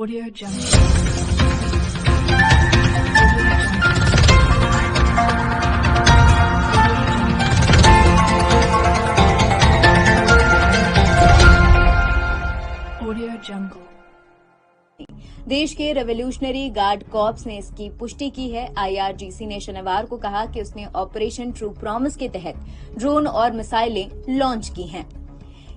Audio Jungle. Audio Jungle. देश के revolutionary guard corps ने इसकी पुष्टि की है। आईआरजीसी ने शनिवार को कहा कि उसने ऑपरेशन ट्रू प्रॉमिस के तहत ड्रोन और मिसाइलें लॉन्च की हैं।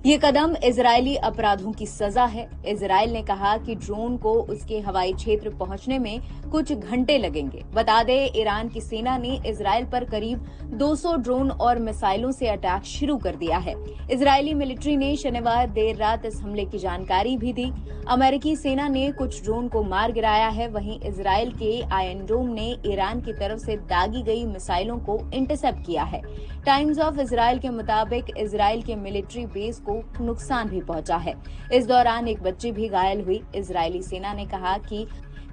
ये कदम इजरायली अपराधों की सजा है। इजरायल ने कहा कि ड्रोन को उसके हवाई क्षेत्र पहुंचने में कुछ घंटे लगेंगे। बता दें, ईरान की सेना ने इजरायल पर करीब 200 ड्रोन और मिसाइलों से अटैक शुरू कर दिया है। इजरायली मिलिट्री ने शनिवार देर रात इस हमले की जानकारी भी दी। अमेरिकी सेना ने कुछ ड्रोन को मार गिराया है। वहीं इजरायल के आयरन डोम ने ईरान की तरफ से दागी गई मिसाइलों को इंटरसेप्ट किया है। टाइम्स ऑफ इजरायल के मुताबिक इजरायल के मिलिट्री बेस को नुकसान भी पहुंचा है। इस दौरान एक बच्ची भी घायल हुई। इजरायली सेना ने कहा कि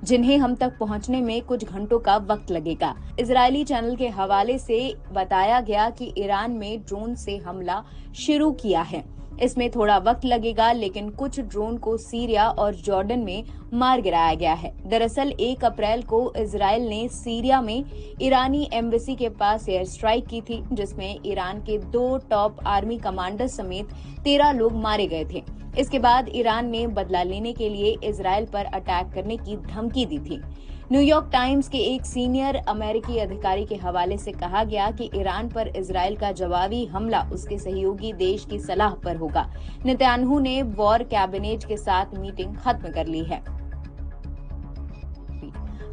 जिन्हें हम तक पहुंचने में कुछ घंटों का वक्त लगेगा। इजरायली चैनल के हवाले से बताया गया कि ईरान में ड्रोन से हमला शुरू किया है। इसमें थोड़ा वक्त लगेगा, लेकिन कुछ ड्रोन को सीरिया और जॉर्डन में मार गिराया गया है। दरअसल 1 अप्रैल को इजरायल ने सीरिया में ईरानी एम्बेसी के पास एयर स्ट्राइक की थी, जिसमें ईरान के 2 टॉप आर्मी कमांडर समेत 13 लोग मारे गए थे। इसके बाद ईरान ने बदला लेने के लिए इजरायल पर अटैक करने की धमकी दी थी। न्यूयॉर्क टाइम्स के एक सीनियर अमेरिकी अधिकारी के हवाले से कहा गया कि ईरान पर इजरायल का जवाबी हमला उसके सहयोगी देश की सलाह पर होगा। नेतन्याहू ने वॉर कैबिनेट के साथ मीटिंग खत्म कर ली है।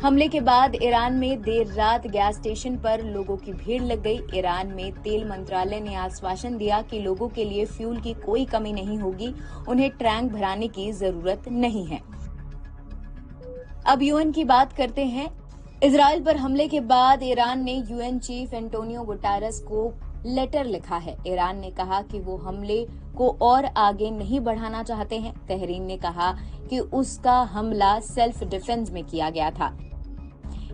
हमले के बाद ईरान में देर रात गैस स्टेशन पर लोगों की भीड़ लग गई। ईरान में तेल मंत्रालय ने आश्वासन दिया कि लोगों के लिए फ्यूल की कोई कमी नहीं होगी, उन्हें टैंक भराने की जरूरत नहीं है। अब यूएन की बात करते हैं। इजरायल पर हमले के बाद ईरान ने यूएन चीफ एंटोनियो गुटेरेस को लेटर लिखा है। ईरान ने कहा कि वो हमले को और आगे नहीं बढ़ाना चाहते हैं। तेहरीन ने कहा कि उसका हमला सेल्फ डिफेंस में किया गया था।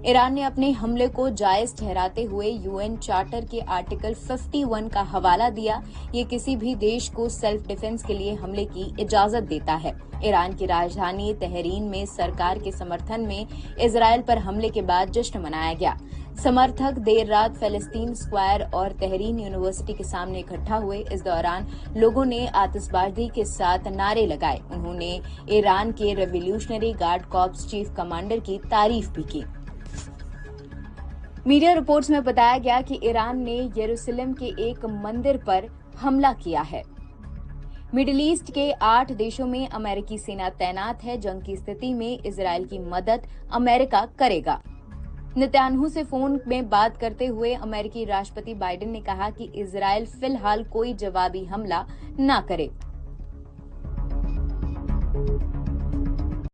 ईरान ने अपने हमले को जायज ठहराते हुए यूएन चार्टर के आर्टिकल 51 का हवाला दिया। ये किसी भी देश को सेल्फ डिफेंस के लिए हमले की इजाजत देता है। ईरान की राजधानी तेहरीन में सरकार के समर्थन में इजरायल पर हमले के बाद जश्न मनाया गया। समर्थक देर रात फिलिस्तीन स्क्वायर और तेहरीन यूनिवर्सिटी के सामने इकट्ठा हुए। इस दौरान लोगों ने आतिशबाजी के साथ नारे लगाए। उन्होंने ईरान के revolutionary guard corps chief commander की तारीफ भी की। मीडिया रिपोर्ट्स में बताया गया कि ईरान ने यरूशलेम के एक मंदिर पर हमला किया है। मिडिल ईस्ट के 8 देशों में अमेरिकी सेना तैनात है। जंग की स्थिति में इजरायल की मदद अमेरिका करेगा। नेतन्याहू से फोन में बात करते हुए अमेरिकी राष्ट्रपति बाइडेन ने कहा कि इजरायल फिलहाल कोई जवाबी हमला न करे।